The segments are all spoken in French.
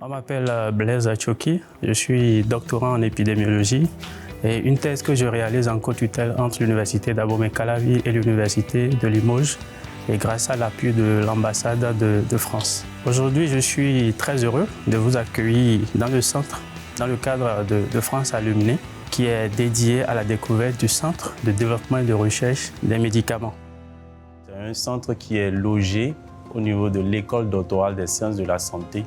Je m'appelle Blaise Achoki, je suis doctorant en épidémiologie et une thèse que je réalise en co-tutelle entre l'Université d'Abomey-Calavi et l'Université de Limoges et grâce à l'appui de l'ambassade de France. Aujourd'hui, je suis très heureux de vous accueillir dans le centre, dans le cadre de France Aluminée, qui est dédié à la découverte du Centre de développement et de recherche des médicaments. C'est un centre qui est logé au niveau de l'École doctorale des sciences de la santé,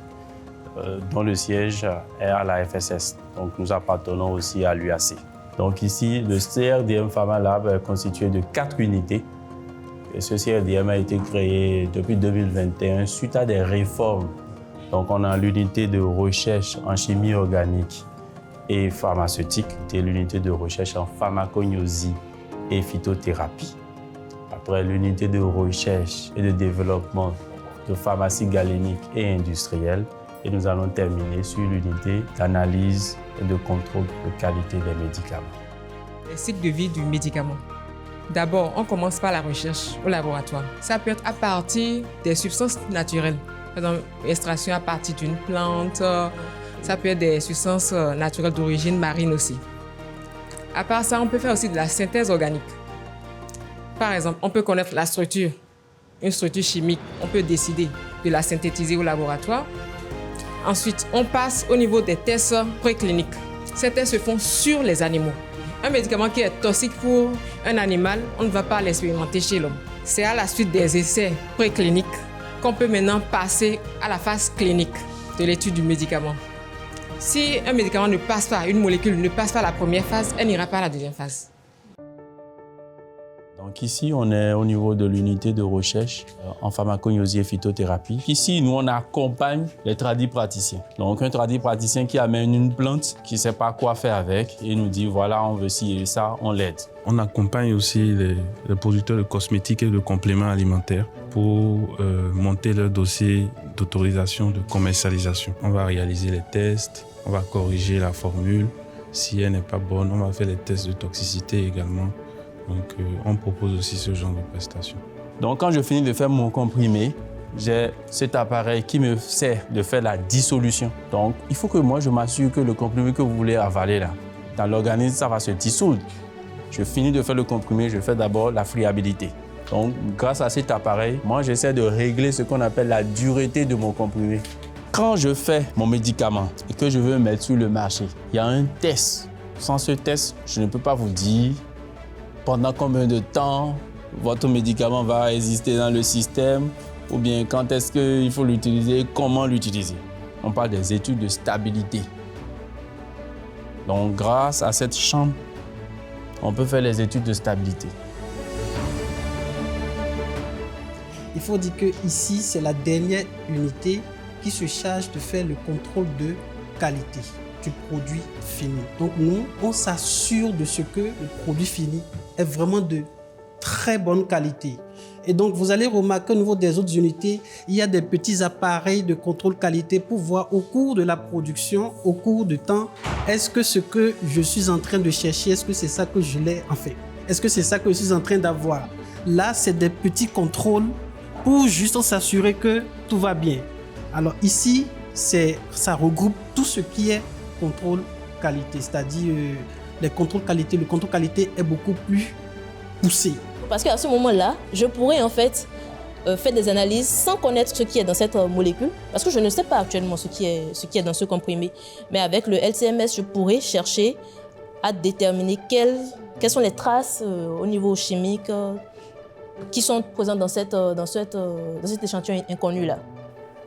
dont le siège est à la FSS. Donc nous appartenons aussi à l'UAC. Donc ici, le CRDM Pharma Lab est constitué de 4 unités. Et ce CRDM a été créé depuis 2021 suite à des réformes. Donc on a l'unité de recherche en chimie organique et pharmaceutique et l'unité de recherche en pharmacognosie et phytothérapie. Après l'unité de recherche et de développement de pharmacie galénique et industrielle. Et nous allons terminer sur l'unité d'analyse et de contrôle de qualité des médicaments. Le cycle de vie du médicament. D'abord, on commence par la recherche au laboratoire. Ça peut être à partir des substances naturelles. Par exemple, l'extraction à partir d'une plante. Ça peut être des substances naturelles d'origine marine aussi. À part ça, on peut faire aussi de la synthèse organique. Par exemple, on peut connaître la structure, une structure chimique. On peut décider de la synthétiser au laboratoire. Ensuite, on passe au niveau des tests précliniques. Ces tests se font sur les animaux. Un médicament qui est toxique pour un animal, on ne va pas l'expérimenter chez l'homme. C'est à la suite des essais précliniques qu'on peut maintenant passer à la phase clinique de l'étude du médicament. Si un médicament ne passe pas, une molécule ne passe pas la première phase, elle n'ira pas à la deuxième phase. Donc ici, on est au niveau de l'unité de recherche en pharmacognosie et phytothérapie. Ici, nous, on accompagne les tradipraticiens. Donc un tradipraticien qui amène une plante, qui ne sait pas quoi faire avec, et nous dit, voilà, on veut ci et ça, on l'aide. On accompagne aussi les producteurs de cosmétiques et de compléments alimentaires pour monter leur dossier d'autorisation de commercialisation. On va réaliser les tests, on va corriger la formule. Si elle n'est pas bonne, on va faire les tests de toxicité également. Donc, on propose aussi ce genre de prestations. Donc, quand je finis de faire mon comprimé, j'ai cet appareil qui me sert de faire la dissolution. Donc, il faut que moi, je m'assure que le comprimé que vous voulez avaler là, dans l'organisme, ça va se dissoudre. Je finis de faire le comprimé, je fais d'abord la friabilité. Donc, grâce à cet appareil, moi, j'essaie de régler ce qu'on appelle la dureté de mon comprimé. Quand je fais mon médicament et que je veux mettre sur le marché, il y a un test. Sans ce test, je ne peux pas vous dire pendant combien de temps votre médicament va résister dans le système ou bien quand est-ce qu'il faut l'utiliser, comment l'utiliser. On parle des études de stabilité. Donc, grâce à cette chambre, on peut faire les études de stabilité. Il faut dire qu'ici, c'est la dernière unité qui se charge de faire le contrôle de qualité du produit fini. Donc nous, on s'assure de ce que le produit fini est vraiment de très bonne qualité. Et donc vous allez remarquer au niveau des autres unités, il y a des petits appareils de contrôle qualité pour voir au cours de la production, au cours du temps, est-ce que ce que je suis en train de chercher, est-ce que c'est ça que je l'ai en fait? Est-ce que c'est ça que je suis en train d'avoir? Là, c'est des petits contrôles pour juste s'assurer que tout va bien. Alors ici, ça regroupe tout ce qui est contrôle qualité, c'est-à-dire les contrôles qualité. Le contrôle qualité est beaucoup plus poussé. Parce qu'à ce moment-là, je pourrais en fait faire des analyses sans connaître ce qui est dans cette molécule, parce que je ne sais pas actuellement ce qui est dans ce comprimé. Mais avec le LCMS, je pourrais chercher à déterminer quelles sont les traces au niveau chimique qui sont présentes dans cet échantillon inconnu-là.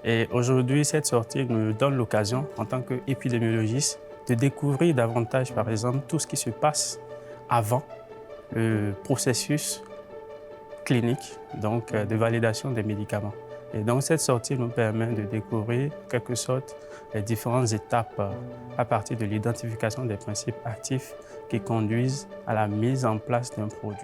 Et aujourd'hui, cette sortie nous donne l'occasion, en tant qu'épidémiologiste, de découvrir davantage, par exemple, tout ce qui se passe avant le processus clinique, donc de validation des médicaments. Et donc, cette sortie nous permet de découvrir, en quelque sorte, les différentes étapes à partir de l'identification des principes actifs qui conduisent à la mise en place d'un produit.